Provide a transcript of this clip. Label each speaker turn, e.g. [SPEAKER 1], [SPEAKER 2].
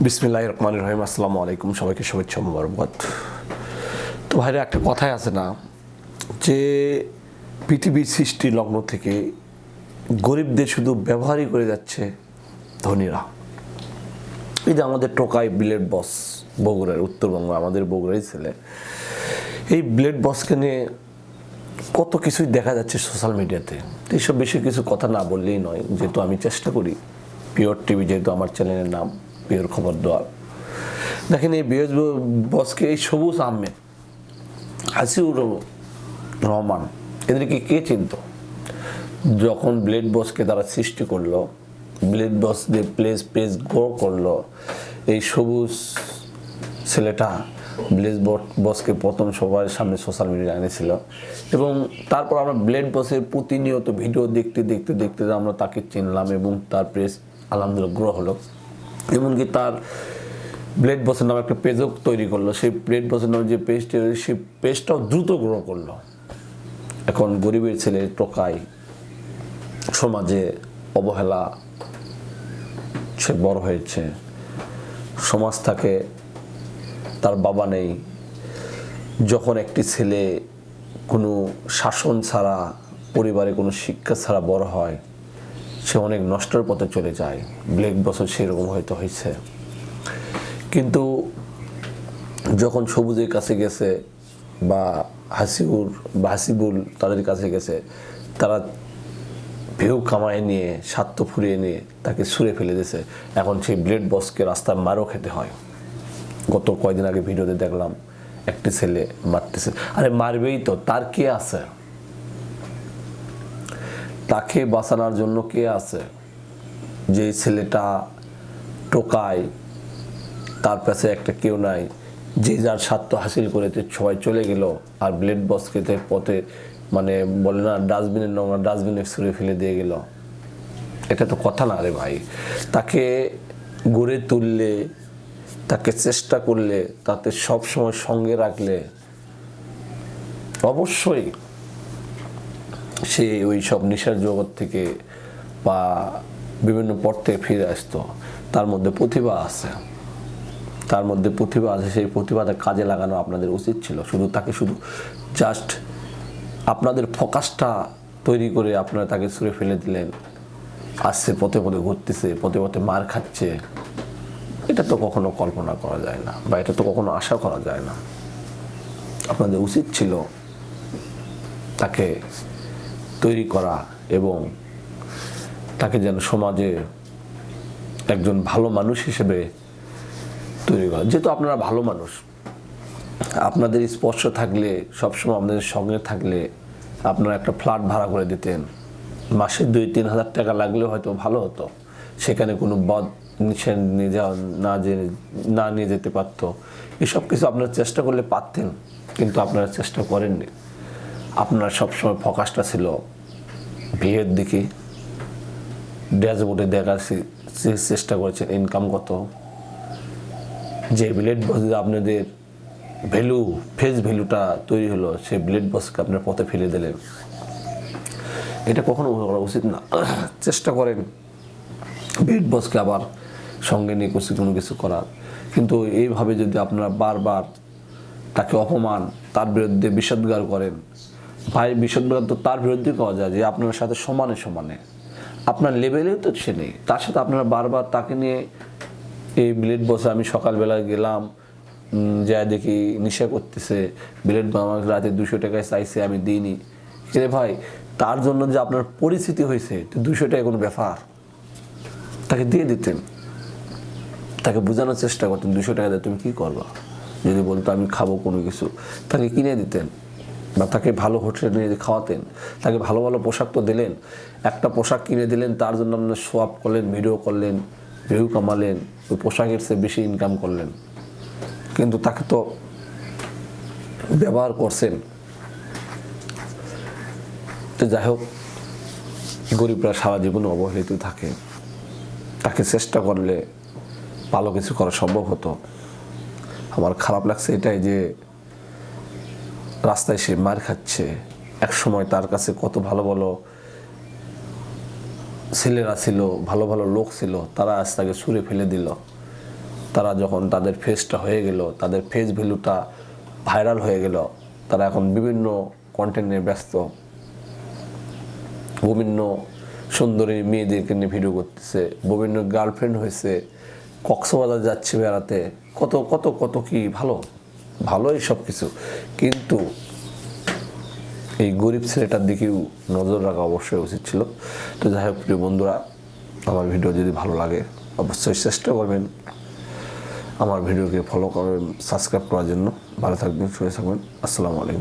[SPEAKER 1] বিসমিল্লাহির রহমানির রহিম। আসসালামু আলাইকুম, সবাইকে শুভেচ্ছা মোবারকবাদ। তো ভাইরা, একটা কথাই আছে না যে পৃথিবীর সৃষ্টি লগ্ন থেকে গরিবদের শুধু ব্যবহারই করে যাচ্ছে ধনীরা। এই যে আমাদের টোকাই ব্লেড বস, বগুড়ার, উত্তরবঙ্গ, আমাদের বগুড়ারই ছেলে, এই ব্লেড বসকে নিয়ে কত কিছুই দেখা যাচ্ছে সোশ্যাল মিডিয়াতে। এইসব বিষয়ে কিছু কথা না বললেই নয়, যেহেতু আমি চেষ্টা করি, পিওর টিভি যেহেতু আমার চ্যানেলের নাম, পিওর খবর দেওয়ার। দেখেন, এই বিএস বসকে, এই সবুজ আহমেদ, হাসিউর রহমান, এদেরকে কে চিনত? যখন ব্লেড বসকে তারা সৃষ্টি করলো, ব্লেড বস দিয়ে পেজ গ্রো করলো, এই সবুজ ছেলেটা ব্লেড বসকে প্রথম সবার সামনে সোশ্যাল মিডিয়ায় এনেছিল। এবং তারপর আমরা ব্লেড বসের প্রতিনিয়ত ভিডিও দেখতে দেখতে দেখতে আমরা তাকে চিনলাম এবং তার পেজ আলহামদুলিল্লাহ গ্রো হলো। এমনকি তার ব্লেড বসের নামে একটা পেজও তৈরি করলো। সেই ব্লেড বসের নামে যে পেজটি, সেই পেজটাও দ্রুত গ্রো করলো। এখন গরিবের ছেলে টোকাই, সমাজে অবহেলা, সে বড় হয়েছে, সমাজ তাকে, তার বাবা নেই। যখন একটি ছেলে কোনো শাসন ছাড়া, পরিবারে কোনো শিক্ষা ছাড়া বড় হয়, সে অনেক নষ্টের পথে চলে যায়। ব্লেড বছর সেরকম হয়তো হয়েছে। কিন্তু যখন সবুজের কাছে গেছে বা হাসিউর বা হাসিবুল তাদের কাছে গেছে, তারা ভিউ কামায় নিয়ে, স্বার্থ ফুরিয়ে নিয়ে তাকে ছুঁড়ে ফেলে দিয়েছে। এখন সেই ব্লেড বসকে রাস্তায় মারও খেতে হয়। গত কয়েকদিন আগে ভিডিওতে দেখলাম একটি ছেলে মারতেছে। আরে মারবেই তো, তার কে আছে? তাকে বাঁচানোর জন্য কে আছে? যে ছেলেটা টোকায়, তার কাছে একটা কেউ নাই, যে যার স্বার্থ হাসিল করে সবাই চলে গেল, আর ব্লেড বসকে পথে, মানে বলে না, ডাস্টবিনের নোংরা ডাস্টবিনে ছুঁড়ে ফেলে দিয়ে গেল। এটা তো কথা না রে ভাই। তাকে গড়ে তুললে, তাকে চেষ্টা করলে, তাতে সবসময় সঙ্গে রাখলে অবশ্যই সে ওই সব নেশার জগৎ থেকে বা বিভিন্ন পথ থেকে ফিরে আসতো। তার মধ্যে প্রতিভা আছে, তার মধ্যে প্রতিভা আছে। সেই প্রতিভাটা কাজে লাগানো আপনাদের উচিত ছিল। শুধু তাকে শুধু জাস্ট আপনাদের ফোকাসটা তৈরি করে আপনারা তাকে ছুঁড়ে ফেলে দিলেন। আসছে, পথে পথে ঘুরতেছে, পথে পথে মার খাচ্ছে। এটা তো কখনো কল্পনা করা যায় না, বা এটা তো কখনো আশা করা যায় না। আপনাদের উচিত ছিল তাকে তৈরি করা এবং তাকে যেন সমাজে একজন ভালো মানুষ হিসেবে তৈরি করা। যেহেতু আপনারা ভালো মানুষ, আপনাদের স্পর্শ থাকলে, সবসময় আপনাদের সঙ্গে থাকলে, আপনারা একটা ফ্ল্যাট ভাড়া করে দিতেন। মাসে 2-3 হাজার টাকা লাগলেও হয়তো ভালো হতো। সেখানে কোনো বদ নিষেধ নিয়ে যাওয়া না নিয়ে যেতে পারতো। এসব কিছু আপনারা চেষ্টা করলে পারতেন, কিন্তু আপনারা চেষ্টা করেননি। আপনারা সবসময় ফোকাসটা ছিল বিয়ের দিকে। ড্যাশবোর্ডে দেখার চেষ্টা করেছেন ইনকাম কত। যে ব্লেড বস আপনাদের ভ্যালু, ফেস ভ্যালুটা তৈরি হলো, সেই ব্লেড বসকে আপনার পথে ফেলে দিলেন। এটা কখনো করা উচিত না। চেষ্টা করেন ব্লেড বসকে আবার সঙ্গে নিয়ে কোনো কিছু করার। কিন্তু এইভাবে যদি আপনারা বারবার তাকে অপমান, তার বিরুদ্ধে বিষোদ্গার করেন, ভাই বিষোদ্গার তো তার বিরুদ্ধে করা যায় যে আপনার সাথে সমানে সমানে, আপনার লেভেলেও তো সে নেই। তার সাথে আপনারা বারবার তাকে নিয়ে, এই ব্লেড বসে, আমি সকালবেলায় গেলাম, যা দেখি নেশা করতেছে, ব্লেড আমাকে রাতে 200 টাকায় চাইছে, আমি দিইনি। রে ভাই, তার জন্য যে আপনার পরিস্থিতি হয়েছে, তো 200 টাকা কোনো ব্যাপার? তাকে দিয়ে দিতেন, তাকে বোঝানোর চেষ্টা করতেন 200 টাকা দিয়ে তুমি কী করবা। যদি বলতো আমি খাবো কোনো কিছু, তাকে কিনে দিতেন, বা তাকে ভালো হোটেলে নিয়ে খাওয়াতেন। তাকে ভালো ভালো পোশাক তো দিলেন। একটা পোশাক কিনে দিলেন, তার জন্য আপনার শো আপ করলেন, ভিডিও করলেন, ভিউ কামালেন, ওই পোশাকের চেয়ে বেশি ইনকাম করলেন। কিন্তু তাকে তো ব্যবহার করছেন। তো যাই হোক, গরিবরা সারা জীবন অবহেলিত থাকে। তাকে চেষ্টা করলে ভালো কিছু করা সম্ভব হতো। আমার খারাপ লাগছে এটাই যে রাস্তায় সে মার খাচ্ছে। এক সময় তার কাছে কত ভালো ভালো ছেলেরা ছিল, ভালো ভালো লোক ছিল, তারা আজ তাকে ছুঁড়ে ফেলে দিল। তারা যখন তাদের ফেসটা হয়ে গেল, তাদের ফেস ভ্যালুটা ভাইরাল হয়ে গেল, তারা এখন বিভিন্ন কন্টেন্ট নিয়ে ব্যস্ত, বিভিন্ন সুন্দরী মেয়েদেরকে নিয়ে ভিডিও করতেছে, বিভিন্ন গার্লফ্রেন্ড হয়েছে, কক্সবাজার যাচ্ছে বেড়াতে, কত কত কত কি ভালোই সব কিছু। কিন্তু এই গরিব ছেলেটার দিকেও নজর রাখা অবশ্যই উচিত ছিল। তো যাই হোক প্রিয় বন্ধুরা, আমার ভিডিও যদি ভালো লাগে অবশ্যই চেষ্টা করবেন আমার ভিডিওকে ফলো করবেন, সাবস্ক্রাইব করার জন্য। ভালো থাকবেন, সুস্থ থাকবেন। আসসালামু আলাইকুম।